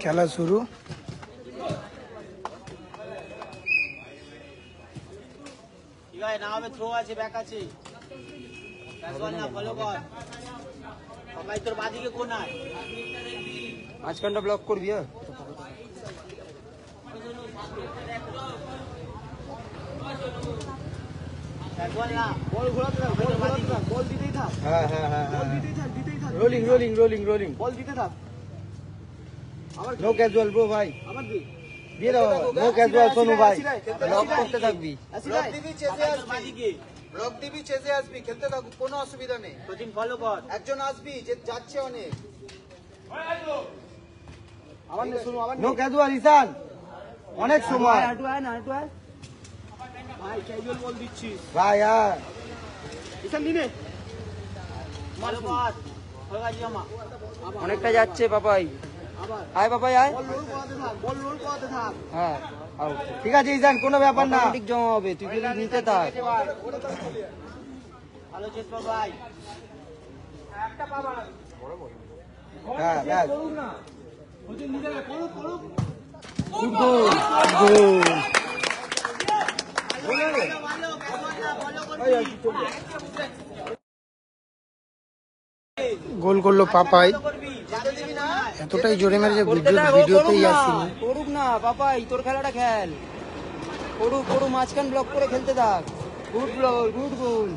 খেলা শুরু। মাঝখানটা ব্লক করবি। রোলিং রোলিং রোলিং রোলিং বল দিতে থাক। নো ক্যাজুয়াল ব্রো ভাই, দিয়ে দাও। নো ক্যাজুয়াল সোনু ভাই, ব্লক করতে থাকবি। ব্লক দিবি, চেজে আসবি, খেলতে থাকুক, কোনো অসুবিধা নেই। সচিন ফলো কর, একজন আসবি, যে যাচ্ছে অনেক। আবার নে শুনো, আবার নো ক্যাজুয়াল ইসান, অনেক সময়। হাঁটু আয় না, হাঁটু আয় ভাই, ক্যাজুয়াল বল দিচ্ছি ভাই। আর ইসান দিনে ভালো পাস, হোগা জিয়ামা অনেকটা যাচ্ছে পাপাই। আয় পাপাই আয়, বল রোল করাতে থাক, বল রোল করাতে থাক। হ্যাঁ ঠিক আছে ইসান, কোনো ব্যাপার না, ঠিক জমা হবে, তুই যদি নিতে থাক। ভালো চেষ্টা ভাই, একটা পা বাড়া। হ্যাঁ ব্যাস, করুক না ওই নিজে করুক, করুক। গুড গোল, গোল। গোল করলো পাপাই, এতটাই জোরে মেরেছে ভিডিওতেই আসেনি। করুক না পাপাই, তোর খেলাটা খেল, করুক করুক, মাঝখান ব্লক করে খেলতে থাক। গুড গোল, গুড গোল।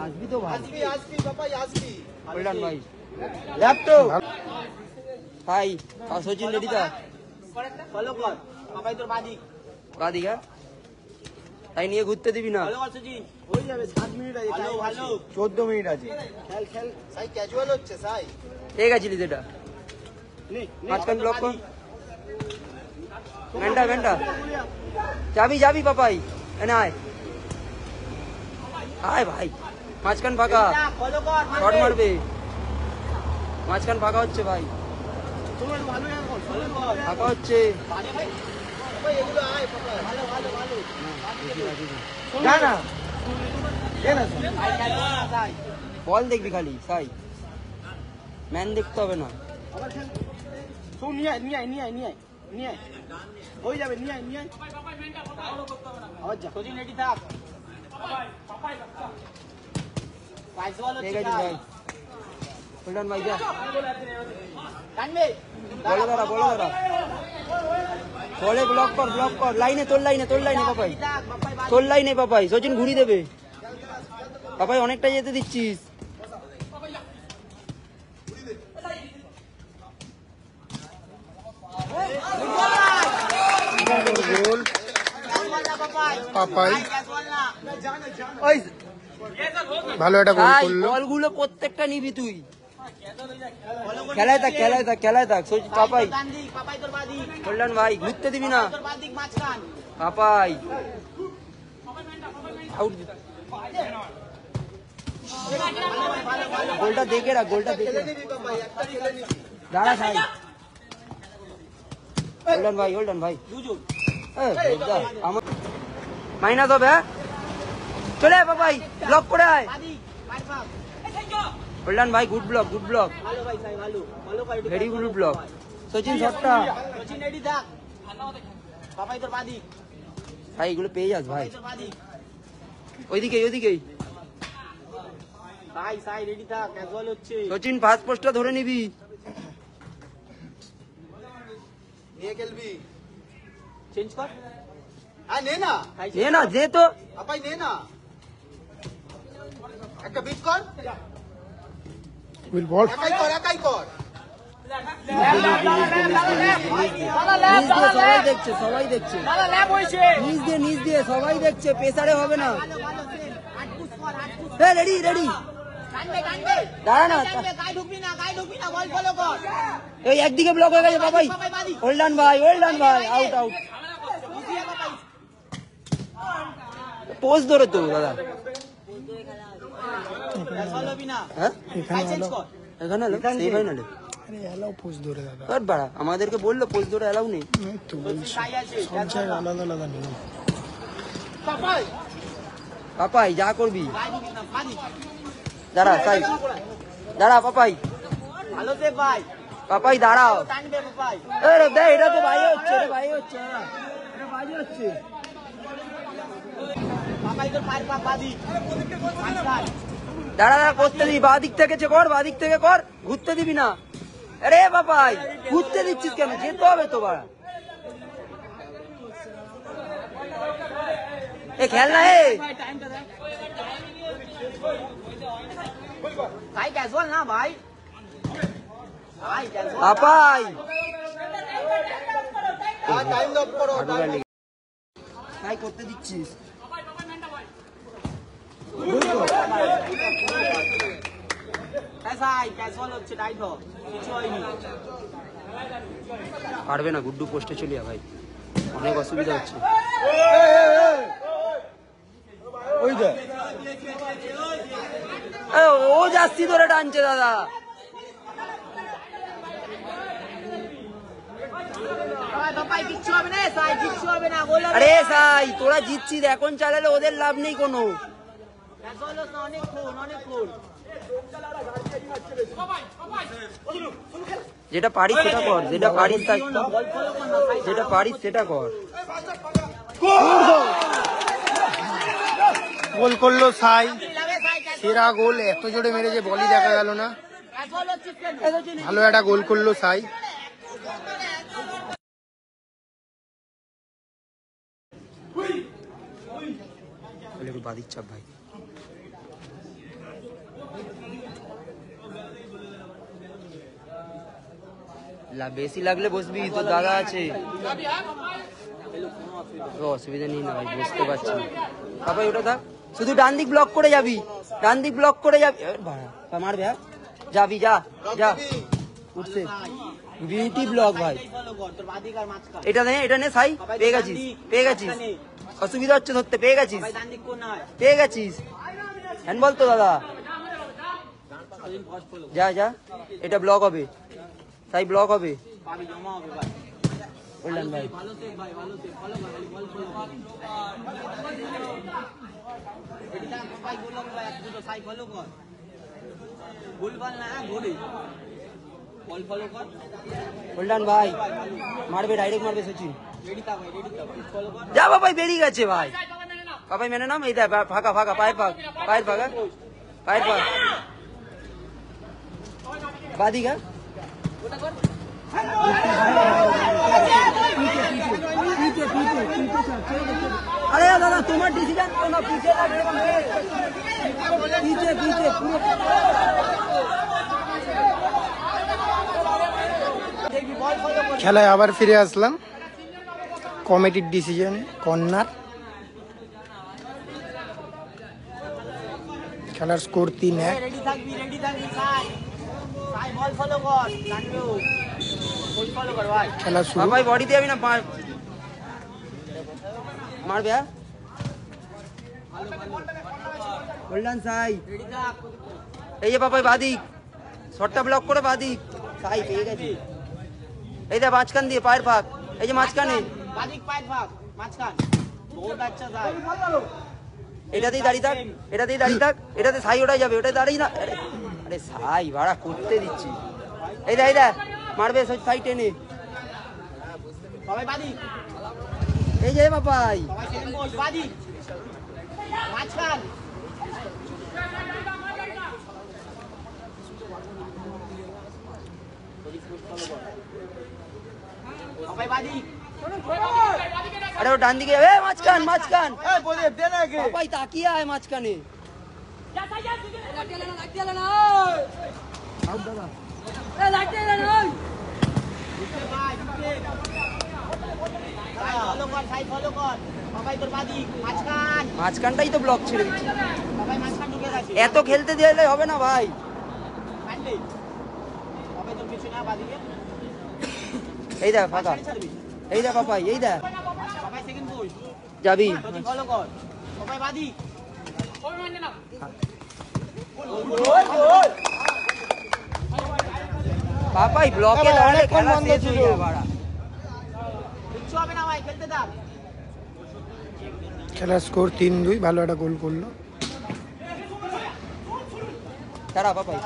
আসবি তো ভাই, আসবি পাপাই, আসবি। ওয়েল ভাই, ল্যাপটপ ভাই। সচিন রেডি থাক, ফলো কর পাপাই, তোর বাদিক বাদিক। তাই নিয়ে ঘুরতে দিবি না। হয়ে যাবে, 7 মিনিট আছে, 14 মিনিট আছে। খেল খেল সাই, ক্যাজুয়াল হচ্ছে সাই। ঠিক আছে এটা মাঝখান ব্লক কর। ঘন্টা ঘন্টা যাবি যাবি পাপাই, এনে আয় আয় ভাই। মাঝখান ফাঁকা, শট মারবে, মাঝখান ফাঁকা হচ্ছে ভাই, ফাঁকা হচ্ছে। বল দেখবি খালি সাই, ম্যান দেখতে হবে না। হয়ে যাবে, নিয়ে আয়, নিয়ে আয়। ঠিক আছে ভাই, ফুলটান ভাই যা, বলে দাঁড়া, বলে দাঁড়া, বলে ব্লক কর, ব্লক কর। লাইনে, তোর লাইনে, তোর লাইনে পাপাই, তোর লাইনে পাপাই। সচিন ঘুরি দেবে পাপাই, অনেকটা যেতে দিচ্ছিস। গোল পাপাই, ভালো একটা গোল করলো। বলগুলো প্রত্যেকটা নিবি তুই, খেলায় থাক, খেলায় থাক, খেলায় থাক। পাপাই, কল্যাণ ভাই, ঘুরতে দিবি না পাপাই। আউট, গোলটা দেখে রাখ, গোলটা দেখে দাঁড়া ভাই। হোল্ডন ভাই, হোল্ডন ভাই, আমার মাইনাস হবে। চলে আয় পাপাই, ব্লক করে আয়। হোল্ডন ভাই, good block, good block, very good block. Sachin শটটা ভাই, এগুলো পেয়ে যাস ভাই। ওইদিকে, ওইদিকেই সচিন, ফার্স্ট পোস্টটা ধরে নিবি, নিয়ে খেলবি। চেঞ্জ কর, নে না, নে না, যে তো পাপাই, নে না, একটা বিট কর। উইল বল, একাই কর, একাই কর। সবাই দেখছে, সবাই দেখছে, নিচ দিয়ে, নিচ দিয়ে সবাই দেখছে, প্রেসারে হবে না। রেডি, রেডি, দাঁড়া না, এই একদিকে ব্লক হয়ে গেছে বাবাই। ওয়েলডান ভাই, ওয়েলডান ভাই, আউট, আউট। পোস্ট ধরে তো দাদা, আমাদেরকে বললো পোস্ট ধরে অ্যালাউ নেই। সব জায়গায় আলাদা আলাদা নিয়ম। পাপাই যা করবি, দাঁড়া সাই, দাঁড়া পাপাই, ভালো সে ভাই, পাপাই দাঁড়াও। টানবে পাপাই। আরে দে, এটা তো ভাই হচ্ছে, এটা ভাই হচ্ছে, এটা ভাই হচ্ছে। পাপাই তোর পায়ের পা বাদি। মাঝখান। দাঁড়া দাঁড়া, করতে দিবি, বাঁ দিক থেকে কর, বাঁ দিক থেকে কর, ঘুরতে দিবি না। আরে পাপাই ঘুরতে দিচ্ছিস কেন? যেতে হবে তো বাড়া। এ খেল না হে। ভাই ক্যাজুয়াল না ভাই। ভাই ক্যাজুয়াল। পাপাই টাইম দাও করো। তাই করতে দিচ্ছিস। ভাই ক্যাজুয়াল হচ্ছে টাইট হ। কিছু হয়নি। পারবে না, গুড্ডু পোস্টে চলে যা ভাই, অনেক অসুবিধা হচ্ছে। ওই দে ও যাচ্ছি ধরে টানছে দাদা। পাপাই কিচ্ছু হবে না, সাই কিচ্ছু হবে না। গোল হবে। আরে সাই তোরা জিতছিস, এখন চালালে ওদের লাভ নেই কোনো। ক্যাজুয়াল হচ্ছে অনেক খুন, অনেক খুন। যেটা পারিস সেটা কর, যেটা পারিস যেটা পারিস সেটা কর। গোল করলো সাই, সেরা গোল। এত জোরে মেরেছে বলই দেখা গেল না। ক্যাজুয়াল হচ্ছে কেন? ভালো একটা গোল করলো সাই। একটু বাদিক চাপ ভাই। বেশি লাগলে বসবি, তোর দাদা আছে। অসুবিধা নেই না ভাই, বুঝতে পারছি। বাবা ওটা থাক, শুধু ডান দিক ব্লক করে যাবি, ডান দিক ব্লক করে যাবি। মারবে, যাবি, যা যা উঠছে। বিউটি ব্লক ভাই। তোর বাদিক আর মাঝখান। এটা নে সাই, পেয়ে গেছিস, পেয়ে গেছিস। অসুবিধা হচ্ছে ধরতে, পেয়ে গেছিস, ভাই ডান দিক কোন হয়? পেয়ে গেছিস। হ্যান্ডবল তো দাদা, যা যা। এটা ব্লক হবে, সাই ব্লক হবে। পাবি, জমা হবে ভাই। বললেন ভাই। ভালো সেভ ভাই, ভালো সেভ। ফলো কর, বল ফলো কর। এটা ভাই গোল হবে ভাই, এক দুটো সাই ফলো কর। গোল বল না, গোলে। বল ফলো কর। বললেন ভাই, মারবে, ডাইরেক্ট মারবে সচিন। রেডি থাক ভাই, রেডি থাক। ফলো কর। যা বাবাই, বেরিয়ে গেছে ভাই। বাবাই মেনে নাম, এই দেখ ফাঁকা ফাঁকা, পায়ের ফাঁক, পায়ের ফাঁকা, পায়ের ফাঁক। বাদিকা আরে দাদা তোমার ডিসিশন তো না, পিছে পিছে পিছে পুরো। দেখবি বল ফলো কর। খেলায় আবার ফিরে আসলাম। কমিটির ডিসিশন কর্নার। খেলার স্কোর 3-1। রেডি থাকবি, রেডি থাকবি সাই। সাই বল ফলো কর। জানবো। বল ফলো কর ভাই। খেলা শুরু। বাবাই বডি দিয়ে আমি না মারবে। বললেন সাই, রেডি থাক। এই যে বাবাই বাদিক, শটটা ব্লক করে বাদিক। সাই পেয়ে গেছি, এই দেখ মাঝখান দিয়ে পায়ের ফাঁক, এই যে মাঝখানে। বাদিক পায়ের ভাগ, মাঝখান। বহুত আচ্ছা সাই। এটাতেই দাঁড়িয়ে থাক, এটাতেই দাঁড়িয়ে থাক, এটাতে সাই ওটাই যাবে, ওটাই দাঁড়িয়ে না। আরে সাই ভাড়া করতে দিচ্ছি। এই দেখ মারবে সাই টেনে। সবাই বাদিক। এই যে বাবাই, সবাই সেকেন্ড বল বাদিক। মাঝখান। সবাই বাদিক। আরে ও ডান দিকে যাবে, মাঝখান মাঝখান। বাবাই তাকিয়ে আয় মাঝখানে। আউট দাদা। সাই ফলো কর, সাই ফলো কর। সবাই তোর বাদিক। মাঝখান। মাঝখানটাই তো ব্লক ছেড়ে দিচ্ছি। সবাই মাঝখান ঢুকে গেছে। এত খেলতে দিলে হবে না ভাই। কাটলি। সবাই তোর পিছনে বাদিকে। এই দেখ ফাঁকা, মাঝখানে ছাড়বি। এই দেখ বাবাই, এই দেখ সবাই সেকেন্ড বল। যাবি। সচিন ফলো কর। সবাই বাদিক। বাবাই ব্লকে দাঁড়ালে খেলা শেষ হয়ে যায় বাড়া। কিচ্ছু হবে না ভাই, খেলতে থাক। খেলার স্কোর 3-2। ভালো একটা গোল করলো। তারা পাপাই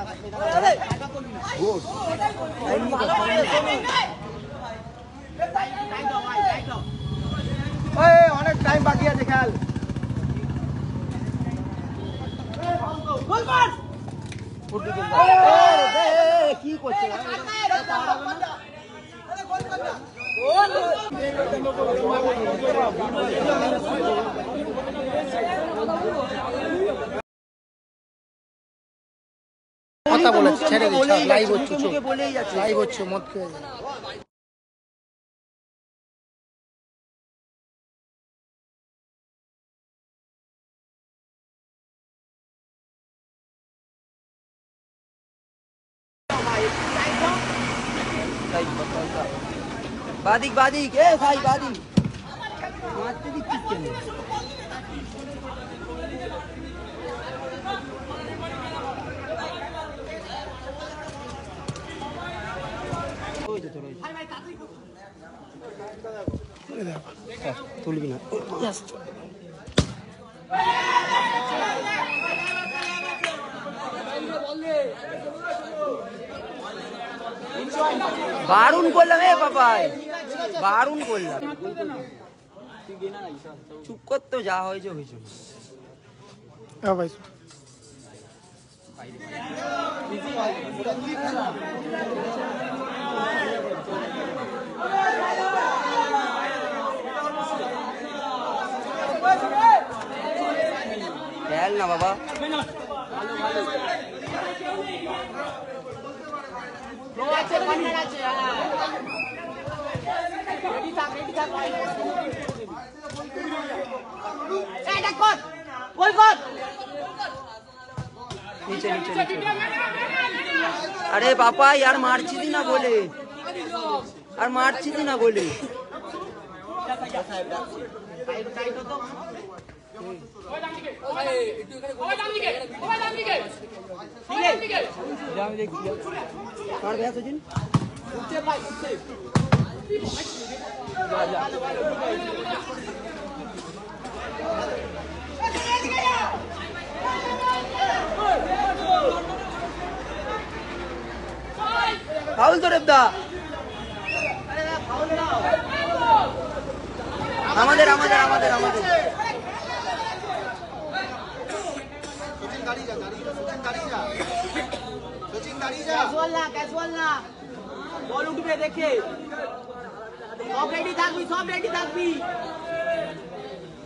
গুড অনেক টাইম বাকি আছে খেল কি করছে কথা বলেছে ছেড়ে দিচ্ছে লাইভ হচ্ছে মুখে বলেই যাচ্ছে লাইভ হচ্ছে মদ খেয়ে বাদিক বাদিক এ ভাই বাদিক মারতে দিচ্ছিস কেন তুলবি না বারুন করলাম এ বাবাই বারুন করলাম চুপ করতে যা হয়েছে হয়েছে ভাই খেল না বাবা नीचे नीचे नीचे अरे पापा यार मारची थी ना बोले यार मारची थी ना बोले मार गया सचिन ফাউল তো রেবদা আমাদের আমাদের আমাদের আমাদের ক্যাজুয়াল না বল উঠবে দেখে সব রেডি থাকবি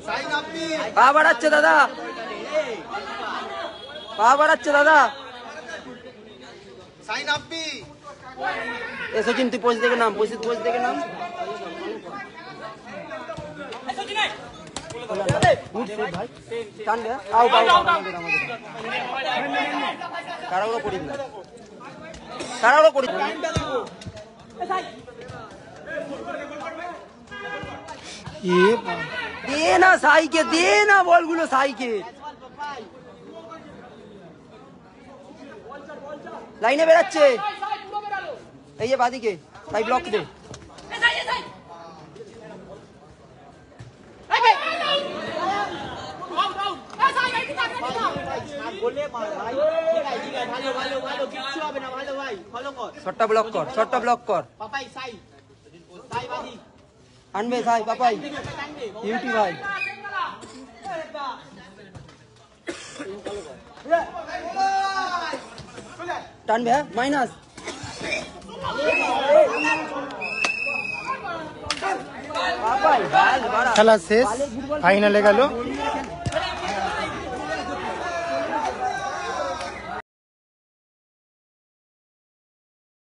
সাইন আপনি পা বাড়াচ্ছে দাদা পা বাড়াচ্ছে দাদা সাইন আপনি এ সচিন তুই পোজ দেখে নাম পোজ দেখে নাম ভাই টান দে আউ আমাদের কারাগুলো করি দিলাম কারাগুলো করি দিলাম দে না সাইকে দে না বলগুলো সাইকে লাইনে বেরাচ্ছে এই যে বাদিকে তাই ব্লক দে শটটা ব্লক কর আনবে সাই পাপাই ইউটি ভাই টানবে মাইনাস খেলা শেষ ফাইনালে গেল